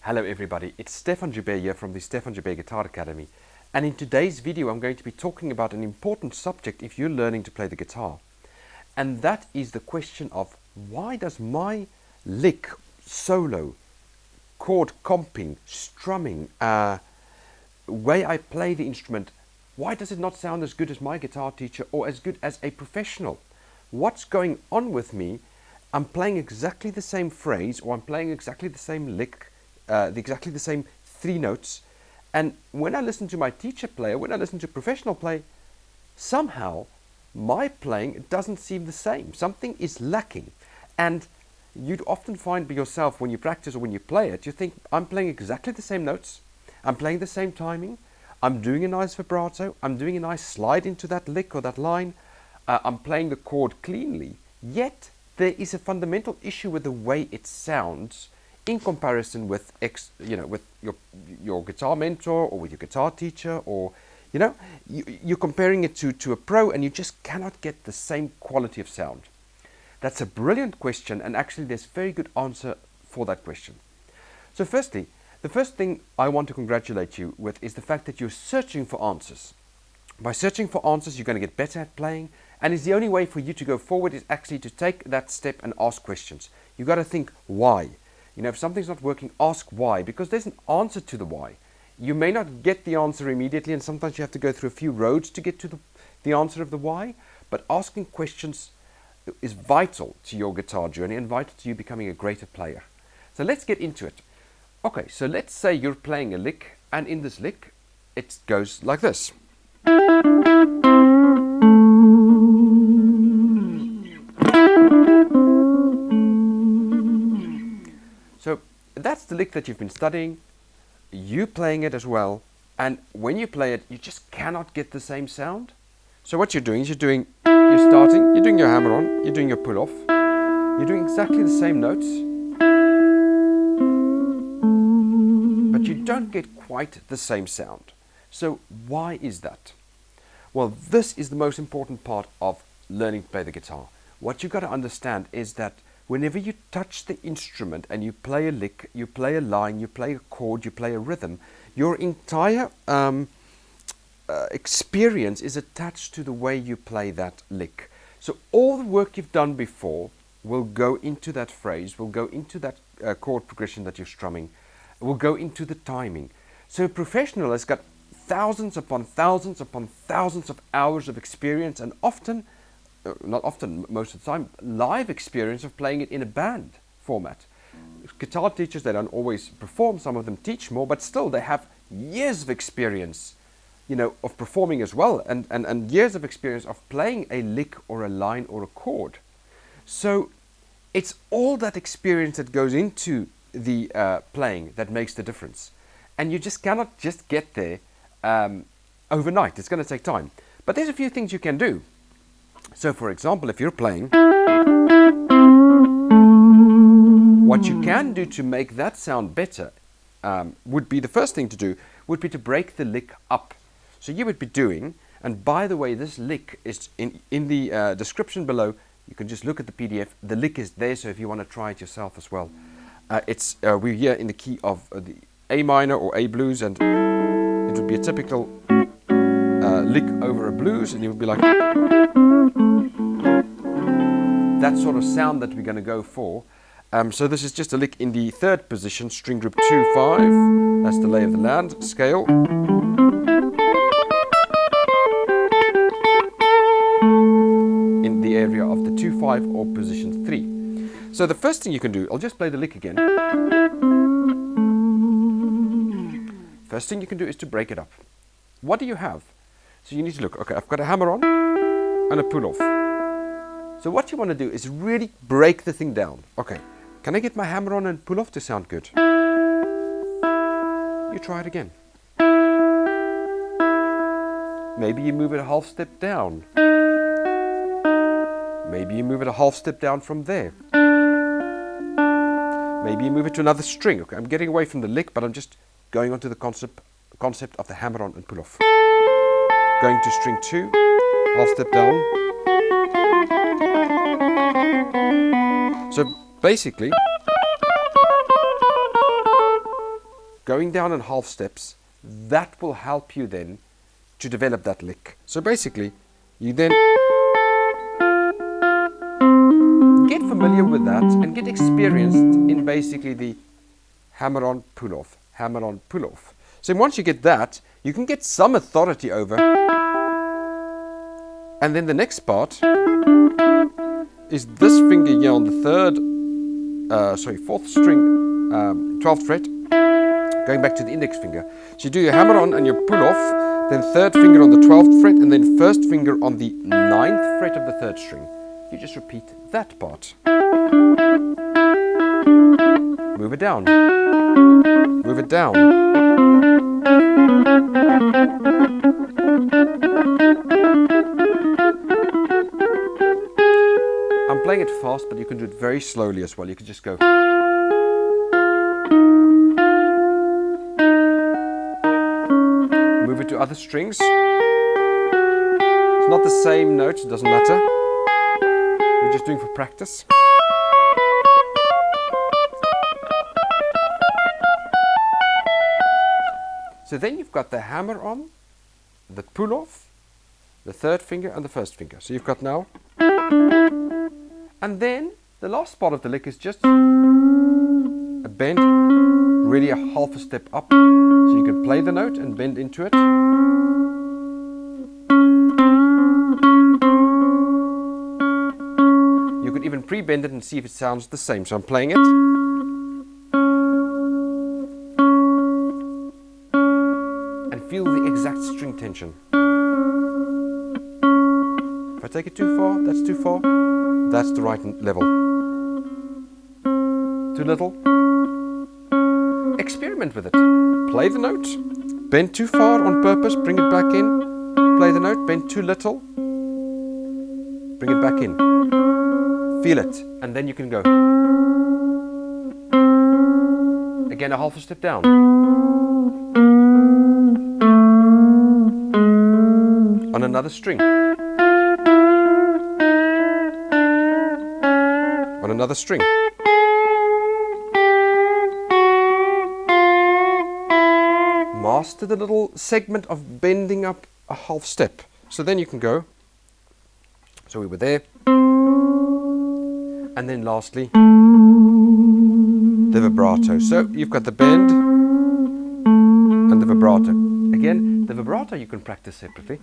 Hello everybody, it's Stefan Joubert here from the Stefan Joubert Guitar Academy, and in today's video I'm going to be talking about an important subject if you're learning to play the guitar, and that is the question of why does my lick, solo, chord comping, strumming, way I play the instrument, why does it not sound as good as my guitar teacher or as good as a professional? What's going on with me? I'm playing exactly the same phrase, or I'm playing exactly the same lick, exactly the same three notes, and when I listen to my teacher play, or when I listen to professional play, somehow my playing doesn't seem the same. Something is lacking, and you'd often find by yourself when you practice or when you play it, you think, I'm playing exactly the same notes, I'm playing the same timing, I'm doing a nice vibrato, I'm doing a nice slide into that lick or that line, I'm playing the chord cleanly, yet there is a fundamental issue with the way it sounds in comparison with with your guitar mentor or with your guitar teacher, or you're comparing it to a pro, and you just cannot get the same quality of sound. That's a brilliant question, and actually there's a very good answer for that question. So firstly, the first thing I want to congratulate you with is the fact that you're searching for answers. By searching for answers, you're going to get better at playing, and it's the only way for you to go forward is actually to take that step and ask questions. You've got to think why. If something's not working, ask why, because there's an answer to the why. You may not get the answer immediately, and sometimes you have to go through a few roads to get to the answer of the why, but asking questions is vital to your guitar journey and vital to you becoming a greater player. So let's get into it. Okay, so let's say you're playing a lick, and in this lick, it goes like this. So that's the lick that you've been studying, you playing it as well, and when you play it, you just cannot get the same sound. So what you're doing is you're doing your hammer on, you're doing your pull off, you're doing exactly the same notes, but you don't get quite the same sound. So why is that? Well, this is the most important part of learning to play the guitar. What you've got to understand is that whenever you touch the instrument and you play a lick, you play a line, you play a chord, you play a rhythm, your entire experience is attached to the way you play that lick. So all the work you've done before will go into that phrase, will go into that chord progression that you're strumming, will go into the timing. So a professional has got thousands upon thousands upon thousands of hours of experience, and often, not often, most of the time, live experience of playing it in a band format. Guitar teachers, they don't always perform, some of them teach more, but still they have years of experience, of performing as well, and years of experience of playing a lick or a line or a chord. So it's all that experience that goes into the playing that makes the difference. And you just cannot just get there overnight. It's going to take time. But there's a few things you can do. So for example, if you're playing, what you can do to make that sound better would be, the first thing to do would be to break the lick up. So you would be doing, and by the way, this lick is in the description below. You can just look at the PDF. The lick is there, so if you want to try it yourself as well. We're here in the key of the A minor or A blues, and it would be a typical lick over a blues, and it would be like that sort of sound that we're going to go for. So this is just a lick in the third position, string group 2-5. That's the lay of the land scale. In the area of the 2-5 or position 3. So the first thing you can do, I'll just play the lick again. First thing you can do is to break it up. What do you have? So you need to look, okay, I've got a hammer on and a pull off. So what you want to do is really break the thing down. Okay, can I get my hammer on and pull off to sound good? You try it again. Maybe you move it a half step down. Maybe you move it a half step down from there. Maybe you move it to another string. Okay, I'm getting away from the lick, but I'm just going on to the concept of the hammer on and pull off. Going to string 2, half step down. So basically, going down in half steps, that will help you then to develop that lick. So basically, you then get familiar with that and get experienced in basically the hammer on, pull off, hammer on, pull off. So once you get that, you can get some authority over. And then the next part is this finger here on the fourth string, 12th fret, going back to the index finger. So you do your hammer on and your pull off, then third finger on the 12th fret, and then first finger on the 9th fret of the third string. You just repeat that part. Move it down. Move it down. I'm playing it fast, but you can do it very slowly as well. You can just go. Move it to other strings. It's not the same note, it doesn't matter. We're just doing for practice. So then you've got the hammer on, the pull off, the third finger and the first finger. So you've got now. And then the last part of the lick is just a bend, really a half a step up. So you can play the note and bend into it. You could even pre-bend it and see if it sounds the same. So I'm playing it. And feel the exact string tension. If I take it too far, that's too far. That's the right level. Too little. Experiment with it. Play the note. Bend too far on purpose, bring it back in. Play the note, bend too little. Bring it back in. Feel it, and then you can go. Again, a half a step down. On another string. On another string. Master the little segment of bending up a half step. So then you can go. So we were there. And then lastly, the vibrato. So you've got the bend and the vibrato. Again, the vibrato you can practice separately.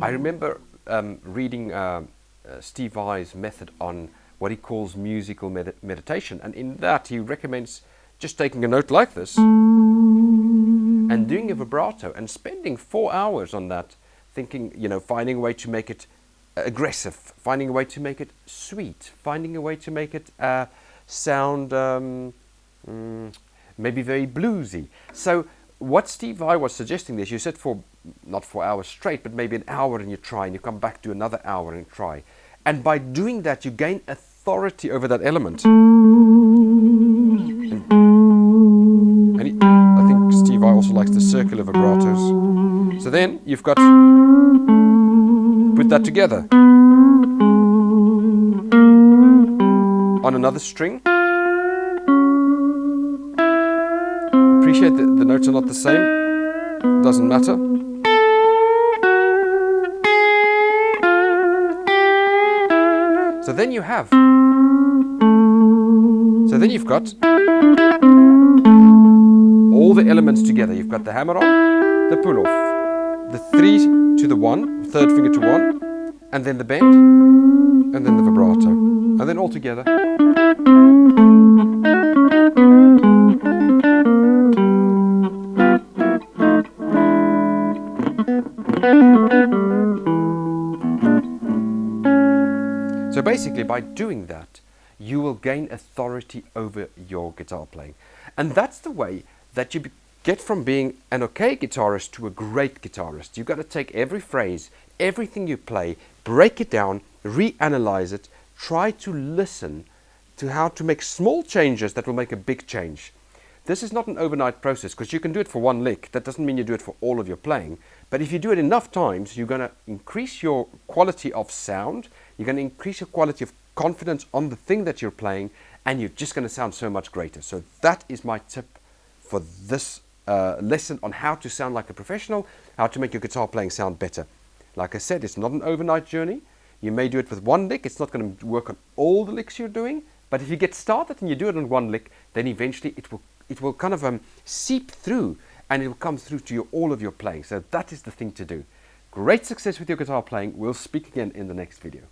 I remember reading Steve Vai's method on what he calls musical meditation, and in that he recommends just taking a note like this and doing a vibrato and spending 4 hours on that, thinking, finding a way to make it aggressive, finding a way to make it sweet, finding a way to make it sound maybe very bluesy. So what Steve Vai was suggesting is you sit for not 4 hours straight, but maybe an hour and you try, and you come back to another hour and try. And by doing that, you gain authority over that element. I think Steve Vai also likes the circular vibratos. So then you've got, put that together on another string. Appreciate that the notes are not the same, doesn't matter. So then you have, you've got all the elements together. You've got the hammer on, the pull off, the 3 to the 1, third finger to 1, and then the bend, and then the vibrato, and then all together. So basically, by doing that, you will gain authority over your guitar playing. And that's the way that you get from being an okay guitarist to a great guitarist. You've got to take every phrase, everything you play, break it down, reanalyze it, try to listen to how to make small changes that will make a big change. This is not an overnight process, because you can do it for one lick. That doesn't mean you do it for all of your playing. But if you do it enough times, you're going to increase your quality of sound, you're going to increase your quality of confidence on the thing that you're playing, and you're just going to sound so much greater. So that is my tip for this lesson on how to sound like a professional, how to make your guitar playing sound better. Like I said, it's not an overnight journey. You may do it with one lick. It's not going to work on all the licks you're doing, but if you get started and you do it on one lick, then eventually it will kind of seep through, and it will come through to all of your playing. So that is the thing to do. Great success with your guitar playing. We'll speak again in the next video.